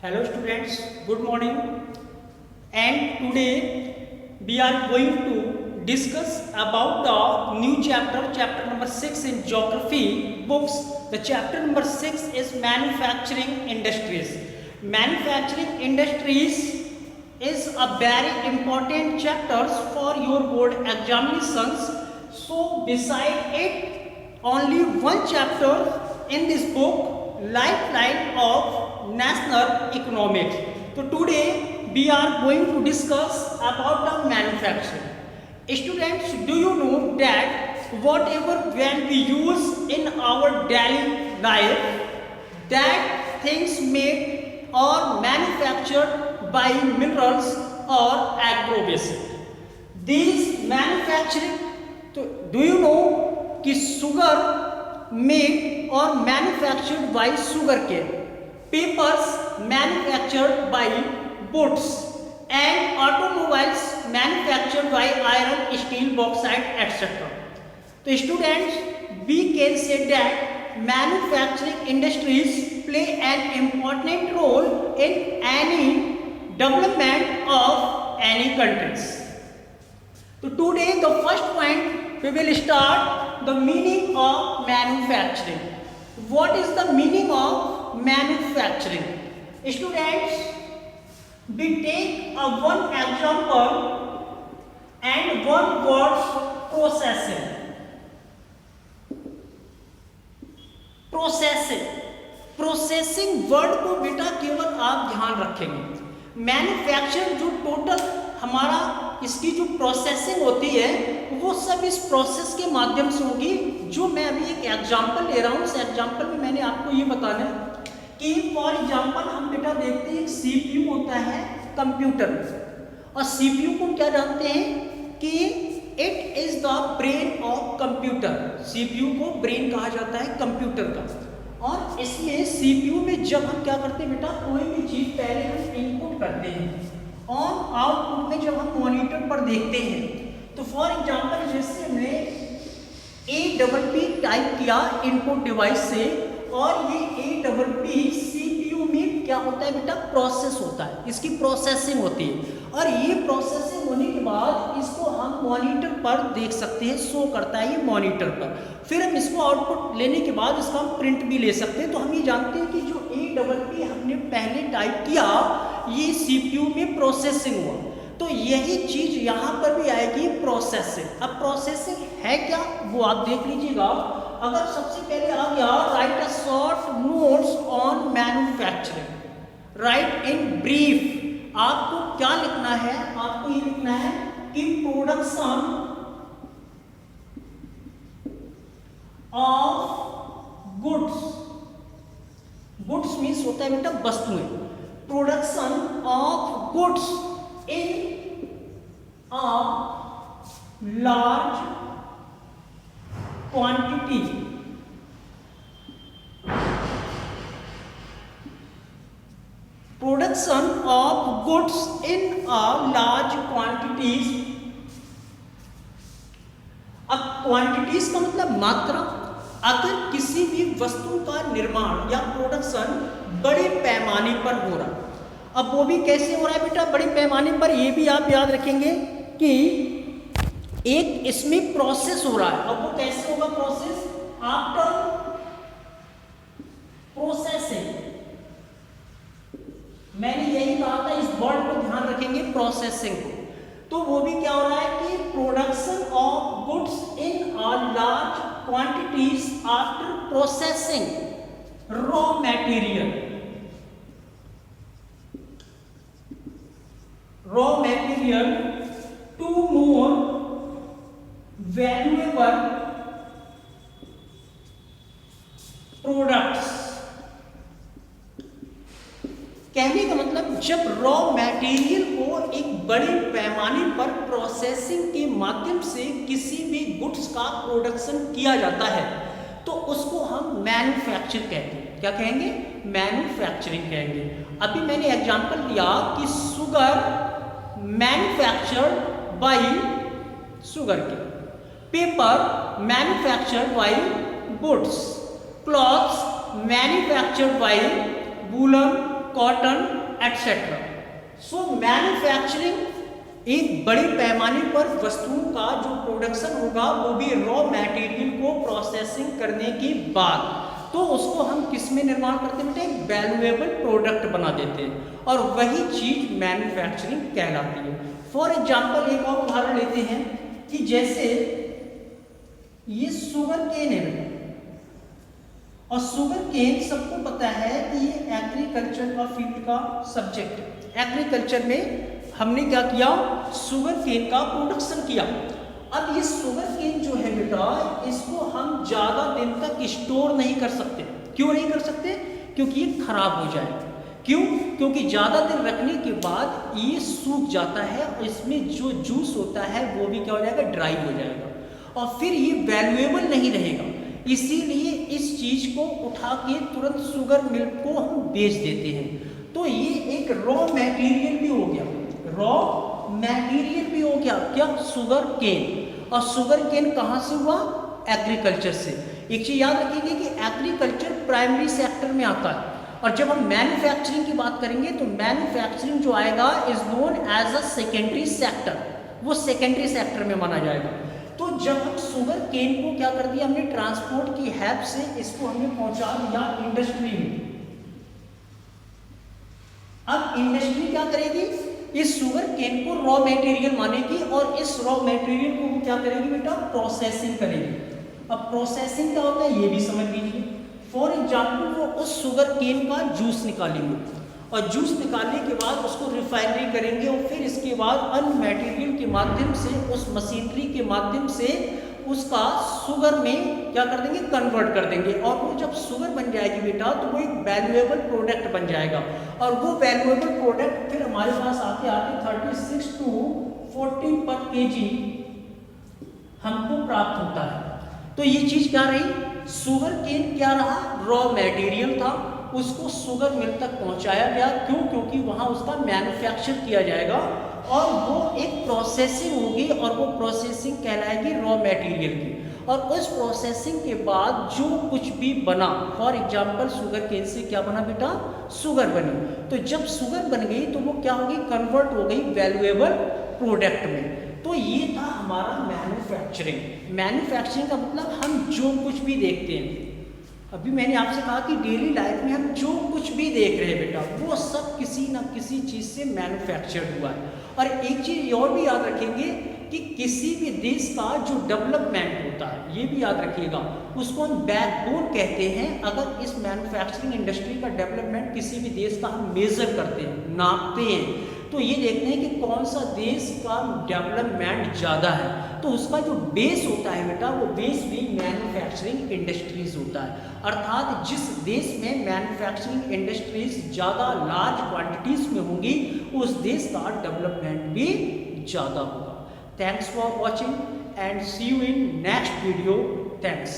Hello students, good morning, and today we are going to discuss about the new chapter number 6 in geography books. The chapter number 6 is manufacturing industries. Manufacturing industries is a very important chapter for your board examinations. So beside it, only one chapter in this book, Lifeline of National Economics. So today we are going to discuss about the manufacturing. Students, do you know that whatever when we use in our daily life, that things made or manufactured by minerals or agrobasic. These manufacturing, do you know कि sugar made or manufactured by sugar cane, papers manufactured by boots, and automobiles manufactured by iron, steel, bauxite, etc. So students, we can say that manufacturing industries play an important role in any development of any countries. So today the first point we will start the meaning of manufacturing. What is the meaning of manufacturing? Students, we take one example and one word, processing. Processing word को बेटा केवल आप ध्यान रखेंगे। Manufacture जो total हमारा इसकी जो प्रोसेसिंग होती है वो सब इस प्रोसेस के माध्यम से होगी। जो मैं अभी एक एग्जांपल ले रहा हूँ, उस एग्जांपल में मैंने आपको ये बताना है कि फॉर एग्जांपल हम बेटा देखते हैं सीपीयू होता है कंप्यूटर, और सीपीयू को क्या जानते हैं कि it is the brain of computer. CPU को ब्रेन कहा जाता है कंप्यूटर का। और इसमें सीपीयू में जब हम क्या करते हैं बेटा, कोई भी चीज पहले हम इनपुट करते हैं और आउटपुट में जब हम मॉनिटर पर देखते हैं, तो फॉर एग्जांपल जैसे हमने APP टाइप किया इनपुट डिवाइस से, और ये APP सीपीयू में क्या होता है बेटा, प्रोसेस होता है, इसकी प्रोसेसिंग होती है। और ये प्रोसेसिंग होने के बाद इसको हम मॉनिटर पर देख सकते हैं, शो करता है ये मॉनिटर पर। फिर हम इसको आउटपुट लेने के बाद इसका हम प्रिंट भी ले सकते हैं। तो हम ये जानते हैं कि जो APP हमने पहले टाइप किया ये सीपीयू में प्रोसेसिंग हुआ। तो यही चीज यहाँ पर भी आएगी, प्रोसेसिंग। अब प्रोसेसिंग है क्या वो आप देख लीजिएगा। अगर सबसे पहले आ गया right a short notes on manufacturing, right in brief. आपको क्या लिखना है, आपको ये लिखना है कि production of goods, goods means होता है बेटा वस्तुएं, production of goods in a large quantity, production of goods in a large quantities. अब क्वांटिटीज का मतलब मात्रा। अगर किसी भी वस्तु का निर्माण या प्रोडक्शन बड़े पैमाने पर हो रहा, अब वो भी कैसे हो रहा है बेटा, बड़े पैमाने पर, ये भी आप याद रखेंगे कि एक इसमें प्रोसेस हो रहा है। अब वो कैसे होगा प्रोसेस, आफ्टर प्रोसेसिंग। मैंने यही कहा था, इस वर्ड को ध्यान रखेंगे, प्रोसेसिंग को। तो वो भी क्या हो रहा है कि production of goods in a large quantities after processing raw material, raw material to more valuable products. कहने का मतलब जब रॉ मटेरियल को एक बड़े पैमाने पर प्रोसेसिंग के माध्यम से किसी भी गुड्स का प्रोडक्शन किया जाता है तो उसको हम मैन्युफैक्चर कहते हैं। क्या कहेंगे, मैन्युफैक्चरिंग कहेंगे। अभी मैंने एग्जांपल दिया कि शुगर मैन्युफैक्चर्ड बाय शुगर के, paper manufactured by boots, clothes manufactured by woollen cotton etcetera. So manufacturing एक बड़े पैमाने पर वस्तुओं का जो प्रोडक्शन होगा वो भी रॉ मटेरियल को प्रोसेसिंग करने के बाद, तो उसको हम किस में निर्माण करते हैं बेटे, वैल्यूएबल प्रोडक्ट बना देते हैं और वही चीज मैन्युफैक्चरिंग कहलाती है। फॉर एग्जाम्पल एक और उदाहरण लेते हैं कि जैसे ये शुगर केन है बेटा, और शुगर केन सबको पता है कि ये एग्रीकल्चर का फील्ड का सब्जेक्ट है। एग्रीकल्चर में हमने क्या किया, शुगर केन का प्रोडक्शन किया। अब ये शुगर केन जो है बेटा, इसको हम ज्यादा दिन तक स्टोर नहीं कर सकते। क्यों नहीं कर सकते? क्योंकि ये खराब हो जाएगा। क्यों? क्योंकि ज्यादा दिन रखने के बाद ये सूख जाता है और इसमें जो जूस होता है वो भी क्या हो जाएगा, ड्राई हो जाएगा और फिर ये वैल्यूएबल नहीं रहेगा। इसीलिए इस चीज को उठा के तुरंत शुगर मिल्क को हम बेच देते हैं। तो ये एक रॉ मटेरियल भी हो गया, रॉ मटेरियल भी हो गया क्या, शुगर केन। और शुगर केन कहाँ से हुआ, एग्रीकल्चर से। एक चीज याद रखिए कि एग्रीकल्चर प्राइमरी सेक्टर में आता है और जब हम मैन्युफैक्चरिंग की बात करेंगे तो मैन्युफैक्चरिंग जो आएगा is known as a secondary sector, वो सेकेंडरी सेक्टर में माना जाएगा। तो जब हम शुगर केन को क्या कर दिया, हमने ट्रांसपोर्ट की हेल्प से इसको हमने पहुंचा दिया इंडस्ट्री में। अब इंडस्ट्री क्या करेगी, इस शुगर केन को रॉ मटेरियल मानेगी और इस रॉ मटेरियल को वो क्या करेगी बेटा, प्रोसेसिंग करेगी। अब प्रोसेसिंग क्या होता है ये भी समझ लीजिए। फॉर एग्जाम्पल वो उस शुगर केन का जूस निकालेंगे और जूस निकालने के बाद उसको रिफाइनरी करेंगे और फिर इसके बाद अन्य मटेरियल के माध्यम से, उस मशीनरी के माध्यम से उसका शुगर में क्या कर देंगे, कन्वर्ट कर देंगे और वो जब शुगर बन जाएगी बेटा तो वो एक वैल्यूएबल प्रोडक्ट बन जाएगा और वो वैल्यूएबल प्रोडक्ट फिर हमारे पास आते आते 36 to 40 पर केजी हमको प्राप्त होता है। तो ये चीज क्या रही, शुगर केन क्या रहा, रॉ मटेरियल था, उसको शुगर मिल तक पहुंचाया गया। क्यों? क्योंकि वहां उसका मैन्युफैक्चर किया जाएगा और वो एक प्रोसेसिंग होगी और वो प्रोसेसिंग कहलाएगी रॉ मटेरियल की। और उस प्रोसेसिंग के बाद जो कुछ भी बना, फॉर एग्जांपल शुगर केन से क्या बना बेटा, शुगर बनी। तो जब शुगर बन गई तो वो क्या होगी, कन्वर्ट हो गई वैल्यूएबल प्रोडक्ट में। तो ये था हमारा मैन्युफैक्चरिंग। मैन्युफैक्चरिंग का मतलब हम जो कुछ भी देखते हैं, अभी मैंने आपसे कहा कि डेली लाइफ में हम जो कुछ भी देख रहे हैं बेटा वो सब किसी ना किसी चीज से मैन्युफैक्चर्ड हुआ है। और एक चीज और भी याद रखेंगे कि किसी भी देश का जो डेवलपमेंट होता है, ये भी याद रखिएगा, उसको हम बैकबोन कहते हैं। अगर इस मैन्युफैक्चरिंग इंडस्ट्री का डेवलपमेंट किसी भी देश का हम मेजर करते हैं, नापते हैं, तो ये देखते हैं कि कौन सा देश का डेवलपमेंट ज़्यादा है, तो उसका जो बेस होता है बेटा वो बेस भी मैन्युफैक्चरिंग इंडस्ट्रीज होता है। अर्थात जिस देश में मैन्युफैक्चरिंग इंडस्ट्रीज ज़्यादा लार्ज क्वांटिटीज में होंगी उस देश का डेवलपमेंट भी ज़्यादा होगा। Thanks for watching and see you in next video. Thanks.